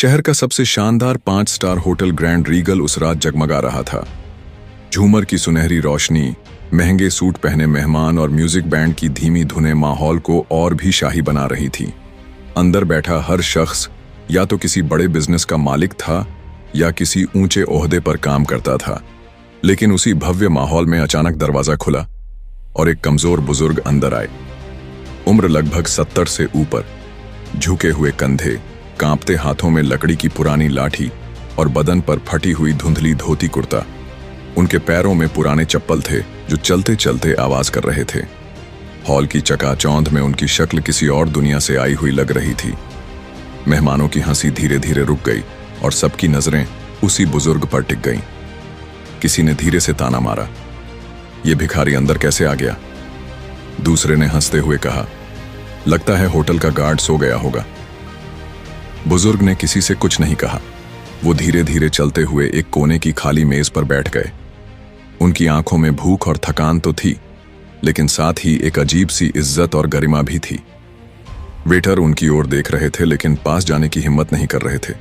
शहर का सबसे शानदार 5 स्टार होटल ग्रैंड रीगल उस रात जगमगा रहा था। झूमर की सुनहरी रोशनी, महंगे सूट पहने मेहमान और म्यूजिक बैंड की धीमी धुनें माहौल को और भी शाही बना रही थी। अंदर बैठा हर शख्स या तो किसी बड़े बिजनेस का मालिक था या किसी ऊंचे ओहदे पर काम करता था। लेकिन उसी भव्य माहौल में अचानक दरवाजा खुला और एक कमजोर बुजुर्ग अंदर आए। उम्र लगभग 70 से ऊपर, झुके हुए कंधे, कांपते हाथों में लकड़ी की पुरानी लाठी और बदन पर फटी हुई धुंधली धोती कुर्ता। उनके पैरों में पुराने चप्पल थे जो चलते चलते आवाज कर रहे थे। हॉल की चकाचौंध में उनकी शक्ल किसी और दुनिया से आई हुई लग रही थी। मेहमानों की हंसी धीरे धीरे रुक गई और सबकी नजरें उसी बुजुर्ग पर टिक गईं। किसी ने धीरे से ताना मारा, "ये भिखारी अंदर कैसे आ गया?" दूसरे ने हंसते हुए कहा, "लगता है होटल का गार्ड सो गया होगा।" बुजुर्ग ने किसी से कुछ नहीं कहा। वो धीरे धीरे चलते हुए एक कोने की खाली मेज पर बैठ गए। उनकी आंखों में भूख और थकान तो थी, लेकिन साथ ही एक अजीब सी इज्जत और गरिमा भी थी। वेटर उनकी ओर देख रहे थे लेकिन पास जाने की हिम्मत नहीं कर रहे थे।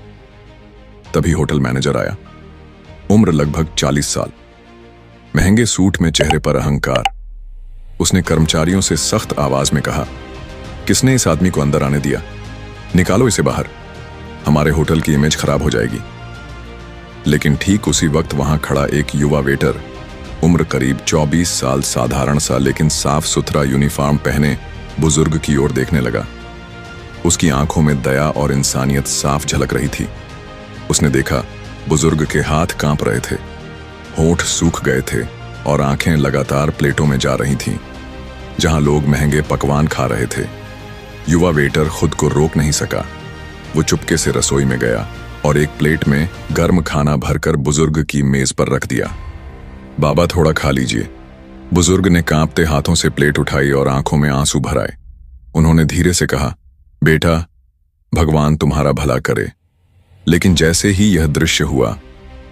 तभी होटल मैनेजर आया। उम्र लगभग 40 साल, महंगे सूट में चेहरे पर अहंकार। उसने कर्मचारियों से सख्त आवाज में कहा, "किसने इस आदमी को अंदर आने दिया? निकालो इसे बाहर, हमारे होटल की इमेज खराब हो जाएगी।" लेकिन ठीक उसी वक्त वहां खड़ा एक युवा वेटर, उम्र करीब 24 साल, साधारण सा लेकिन साफ सुथरा यूनिफॉर्म पहने बुजुर्ग की ओर देखने लगा। उसकी आंखों में दया और इंसानियत साफ झलक रही थी। उसने देखा बुजुर्ग के हाथ कांप रहे थे, होंठ सूख गए थे और आंखें लगातार प्लेटों में जा रही थीं, जहां लोग महंगे पकवान खा रहे थे। युवा वेटर खुद को रोक नहीं सका। वो चुपके से रसोई में गया और एक प्लेट में गर्म खाना भरकर बुजुर्ग की मेज पर रख दिया। "बाबा, थोड़ा खा लीजिए।" बुजुर्ग ने कांपते हाथों से प्लेट उठाई और आंखों में आंसू भर आए। उन्होंने धीरे से कहा, "बेटा, भगवान तुम्हारा भला करे।" लेकिन जैसे ही यह दृश्य हुआ,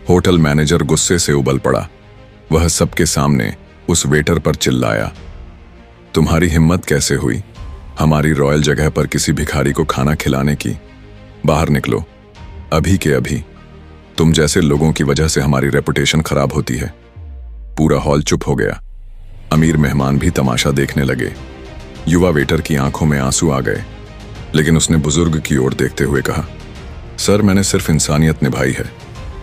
होटल मैनेजर गुस्से से उबल पड़ा। वह सबके सामने उस वेटर पर चिल्लाया, "तुम्हारी हिम्मत कैसे हुई हमारी रॉयल जगह पर किसी भिखारी को खाना खिलाने की? बाहर निकलो, अभी के अभी। तुम जैसे लोगों की वजह से हमारी रेपुटेशन खराब होती है।" पूरा हॉल चुप हो गया। अमीर मेहमान भी तमाशा देखने लगे। युवा वेटर की आंखों में आंसू आ गए, लेकिन उसने बुजुर्ग की ओर देखते हुए कहा, "सर, मैंने सिर्फ इंसानियत निभाई है।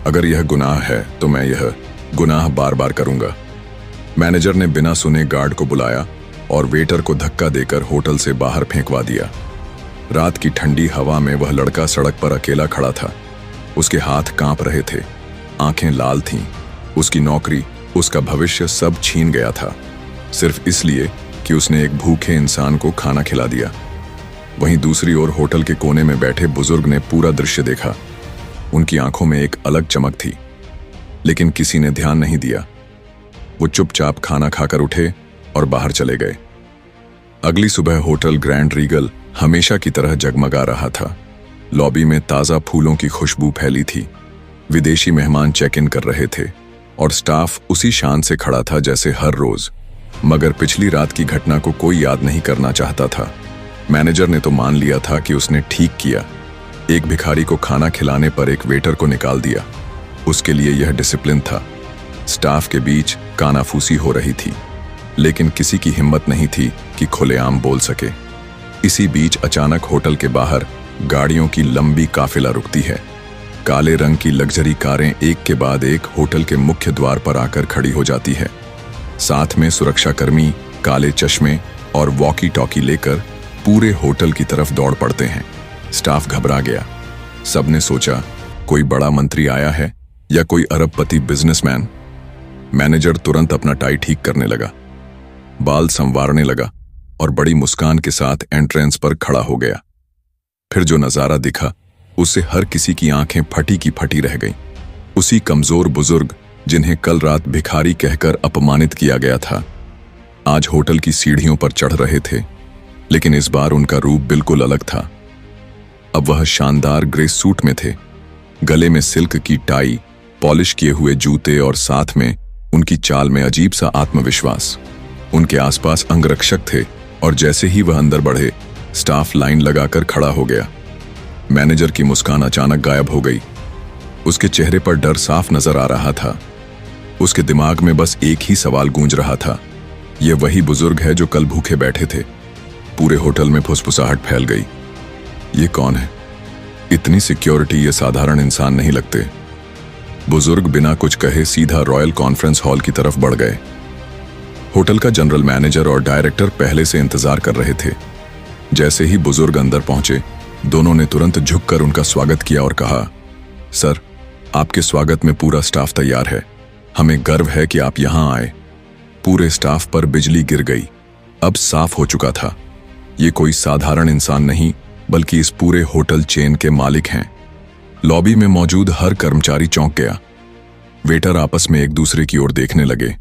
अगर यह गुनाह है तो मैं यह गुनाह बार बार करूंगा।" मैनेजर ने बिना सुने गार्ड को बुलाया और वेटर को धक्का देकर होटल से बाहर फेंकवा दिया। रात की ठंडी हवा में वह लड़का सड़क पर अकेला खड़ा था। उसके हाथ कांप रहे थे, आंखें लाल थीं। उसकी नौकरी, उसका भविष्य सब छीन गया था, सिर्फ इसलिए कि उसने एक भूखे इंसान को खाना खिला दिया। वहीं दूसरी ओर होटल के कोने में बैठे बुजुर्ग ने पूरा दृश्य देखा। उनकी आंखों में एक अलग चमक थी, लेकिन किसी ने ध्यान नहीं दिया। वो चुपचाप खाना खाकर उठे और बाहर चले गए। अगली सुबह होटल ग्रैंड रीगल हमेशा की तरह जगमगा रहा था। लॉबी में ताजा फूलों की खुशबू फैली थी। विदेशी मेहमान चेक इन कर रहे थे और स्टाफ उसी शान से खड़ा था जैसे हर रोज। मगर पिछली रात की घटना को कोई याद नहीं करना चाहता था। मैनेजर ने तो मान लिया था कि उसने ठीक किया। एक भिखारी को खाना खिलाने पर एक वेटर को निकाल दिया। उसके लिए यह डिसिप्लिन था। स्टाफ के बीच कानाफूसी हो रही थी, लेकिन किसी की हिम्मत नहीं थी कि खुलेआम बोल सके। इसी बीच अचानक होटल के बाहर गाड़ियों की लंबी काफिला रुकती है। काले रंग की लग्जरी कारें एक के बाद एक होटल के मुख्य द्वार पर आकर खड़ी हो जाती है। साथ में सुरक्षाकर्मी काले चश्मे और वॉकी टॉकी लेकर पूरे होटल की तरफ दौड़ पड़ते हैं। स्टाफ घबरा गया। सबने सोचा कोई बड़ा मंत्री आया है या कोई अरबपति बिजनेसमैन। मैनेजर तुरंत अपना टाई ठीक करने लगा, बाल संवारने लगा और बड़ी मुस्कान के साथ एंट्रेंस पर खड़ा हो गया। फिर जो नजारा दिखा, उससे हर किसी की आंखें फटी की फटी रह गईं। उसी कमजोर बुजुर्ग जिन्हें कल रात भिखारी कहकर अपमानित किया गया था, आज होटल की सीढ़ियों पर चढ़ रहे थे। लेकिन इस बार उनका रूप बिल्कुल अलग था। अब वह शानदार ग्रे सूट में थे, गले में सिल्क की टाई, पॉलिश किए हुए जूते और साथ में उनकी चाल में अजीब सा आत्मविश्वास। उनके आसपास अंगरक्षक थे और जैसे ही वह अंदर बढ़े, स्टाफ लाइन लगाकर खड़ा हो गया। मैनेजर की मुस्कान अचानक गायब हो गई। उसके चेहरे पर डर साफ नजर आ रहा था। उसके दिमाग में बस एक ही सवाल गूंज रहा था, यह वही बुजुर्ग है जो कल भूखे बैठे थे। पूरे होटल में फुसफुसाहट फैल गई। ये कौन है? इतनी सिक्योरिटी, ये साधारण इंसान नहीं लगते। बुजुर्ग बिना कुछ कहे सीधा रॉयल कॉन्फ्रेंस हॉल की तरफ बढ़ गए। होटल का जनरल मैनेजर और डायरेक्टर पहले से इंतजार कर रहे थे। जैसे ही बुजुर्ग अंदर पहुंचे, दोनों ने तुरंत झुककर उनका स्वागत किया और कहा, सर, आपके स्वागत में पूरा स्टाफ तैयार है। हमें गर्व है कि आप यहां आए। पूरे स्टाफ पर बिजली गिर गई। अब साफ हो चुका था, ये कोई साधारण इंसान नहीं बल्कि इस पूरे होटल चेन के मालिक हैं। लॉबी में मौजूद हर कर्मचारी चौंक गया। वेटर आपस में एक दूसरे की ओर देखने लगे।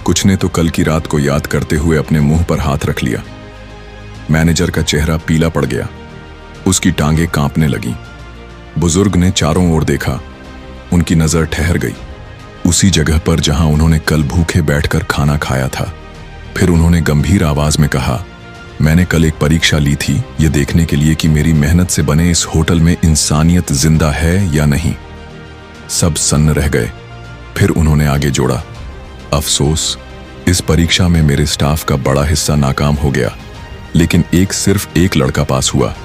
कुछ ने तो कल की रात को याद करते हुए अपने मुंह पर हाथ रख लिया। मैनेजर का चेहरा पीला पड़ गया। उसकी टांगें कांपने लगीं। बुजुर्ग ने चारों ओर देखा। उनकी नजर ठहर गई उसी जगह पर जहां उन्होंने कल भूखे बैठकर खाना खाया था। फिर उन्होंने गंभीर आवाज में कहा, मैंने कल एक परीक्षा ली थी, ये देखने के लिए कि मेरी मेहनत से बने इस होटल में इंसानियत जिंदा है या नहीं। सब सन्न रह गए। फिर उन्होंने आगे जोड़ा, अफसोस, इस परीक्षा में मेरे स्टाफ का बड़ा हिस्सा नाकाम हो गया, लेकिन सिर्फ एक लड़का पास हुआ।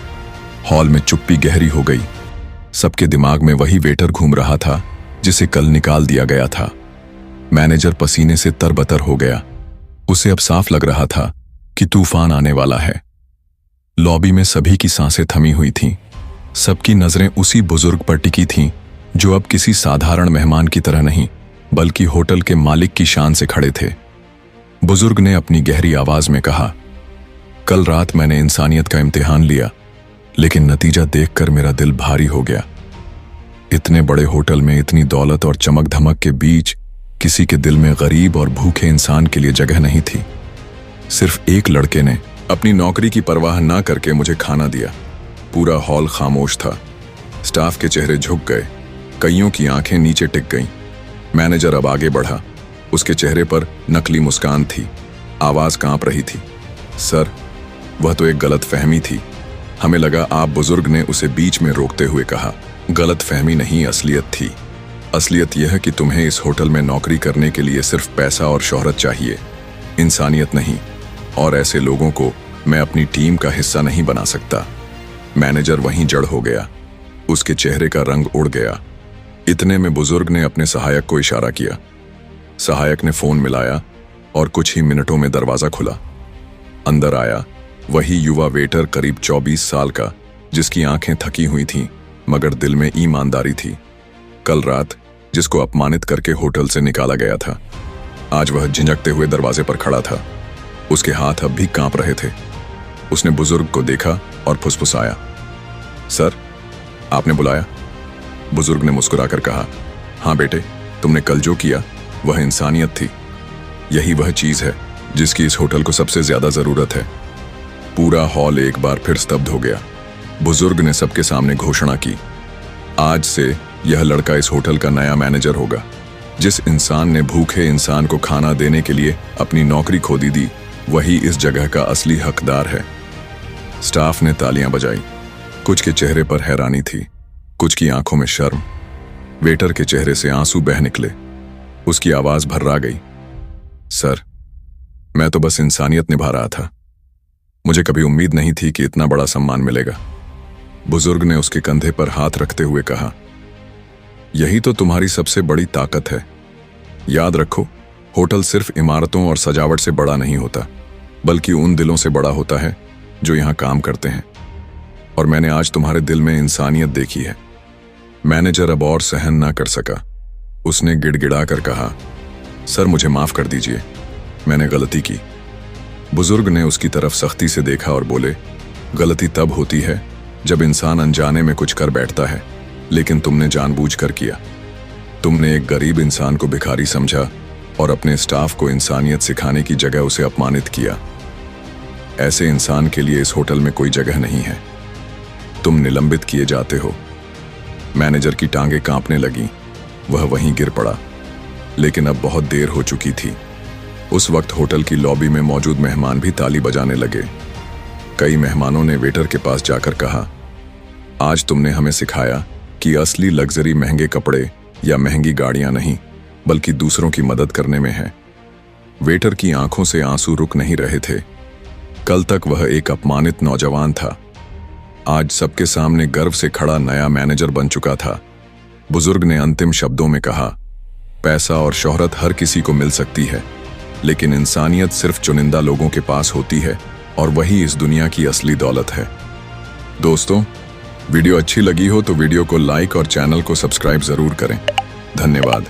हॉल में चुप्पी गहरी हो गई। सबके दिमाग में वही वेटर घूम रहा था जिसे कल निकाल दिया गया था। मैनेजर पसीने से तरबतर हो गया। उसे अब साफ लग रहा था कि तूफान आने वाला है। लॉबी में सभी की सांसें थमी हुई थीं। सबकी नजरें उसी बुजुर्ग पर टिकी थीं जो अब किसी साधारण मेहमान की तरह नहीं बल्कि होटल के मालिक की शान से खड़े थे। बुजुर्ग ने अपनी गहरी आवाज में कहा, कल रात मैंने इंसानियत का इम्तिहान लिया, लेकिन नतीजा देखकर मेरा दिल भारी हो गया। इतने बड़े होटल में इतनी दौलत और चमक धमक के बीच किसी के दिल में गरीब और भूखे इंसान के लिए जगह नहीं थी। सिर्फ एक लड़के ने अपनी नौकरी की परवाह ना करके मुझे खाना दिया। पूरा हॉल खामोश था। स्टाफ के चेहरे झुक गए। कईयों की आंखें नीचे टिक गईं। मैनेजर अब आगे बढ़ा। उसके चेहरे पर नकली मुस्कान थी। आवाज कांप रही थी, सर, वह तो एक गलत फहमी थी। हमें लगा आप। बुजुर्ग ने उसे बीच में रोकते हुए कहा, गलत फहमी नहीं, असलियत थी। असलियत यह है कि तुम्हें इस होटल में नौकरी करने के लिए सिर्फ पैसा और शोहरत चाहिए, इंसानियत नहीं। और ऐसे लोगों को मैं अपनी टीम का हिस्सा नहीं बना सकता। मैनेजर वहीं जड़ हो गया। उसके चेहरे का रंग उड़ गया। इतने में बुजुर्ग ने अपने सहायक को इशारा किया। सहायक ने फोन मिलाया और कुछ ही मिनटों में दरवाजा खुला। अंदर आया वही युवा वेटर, करीब 24 साल का, जिसकी आंखें थकी हुई थीं मगर दिल में ईमानदारी थी। कल रात जिसको अपमानित करके होटल से निकाला गया था, आज वह झिझकते हुए दरवाजे पर खड़ा था। उसके हाथ अब भी कांप रहे थे। उसने बुजुर्ग को देखा और फुसफुसाया, सर, आपने बुलाया? बुजुर्ग ने मुस्कुराकर कहा, हाँ बेटे, तुमने कल जो किया वह इंसानियत थी। यही वह चीज है जिसकी इस होटल को सबसे ज्यादा जरूरत है। पूरा हॉल एक बार फिर स्तब्ध हो गया। बुजुर्ग ने सबके सामने घोषणा की, आज से यह लड़का इस होटल का नया मैनेजर होगा। जिस इंसान ने भूखे इंसान को खाना देने के लिए अपनी नौकरी खो दी, वही इस जगह का असली हकदार है। स्टाफ ने तालियां बजाई। कुछ के चेहरे पर हैरानी थी, कुछ की आंखों में शर्म। वेटर के चेहरे से आंसू बह निकले। उसकी आवाज भर्रा गई, सर, मैं तो बस इंसानियत निभा रहा था। मुझे कभी उम्मीद नहीं थी कि इतना बड़ा सम्मान मिलेगा। बुजुर्ग ने उसके कंधे पर हाथ रखते हुए कहा, यही तो तुम्हारी सबसे बड़ी ताकत है। याद रखो, होटल सिर्फ इमारतों और सजावट से बड़ा नहीं होता, बल्कि उन दिलों से बड़ा होता है जो यहां काम करते हैं। और मैंने आज तुम्हारे दिल में इंसानियत देखी है। मैनेजर अब और सहन ना कर सका। उसने गिड़गिड़ा कर कहा, सर, मुझे माफ कर दीजिए, मैंने गलती की। बुजुर्ग ने उसकी तरफ सख्ती से देखा और बोले, गलती तब होती है जब इंसान अनजाने में कुछ कर बैठता है, लेकिन तुमने जानबूझकर किया। तुमने एक गरीब इंसान को भिखारी समझा और अपने स्टाफ को इंसानियत सिखाने की जगह उसे अपमानित किया। ऐसे इंसान के लिए इस होटल में कोई जगह नहीं है। तुम निलंबित किए जाते हो। मैनेजर की टांगें कांपने लगीं। वह वहीं गिर पड़ा, लेकिन अब बहुत देर हो चुकी थी। उस वक्त होटल की लॉबी में मौजूद मेहमान भी ताली बजाने लगे। कई मेहमानों ने वेटर के पास जाकर कहा, आज तुमने हमें सिखाया कि असली लग्जरी महंगे कपड़े या महंगी गाड़ियां नहीं, बल्कि दूसरों की मदद करने में है। वेटर की आंखों से आंसू रुक नहीं रहे थे। कल तक वह एक अपमानित नौजवान था, आज सबके सामने गर्व से खड़ा नया मैनेजर बन चुका था। बुजुर्ग ने अंतिम शब्दों में कहा, पैसा और शोहरत हर किसी को मिल सकती है, लेकिन इंसानियत सिर्फ चुनिंदा लोगों के पास होती है, और वही इस दुनिया की असली दौलत है। दोस्तों, वीडियो अच्छी लगी हो तो वीडियो को लाइक और चैनल को सब्सक्राइब जरूर करें। धन्यवाद।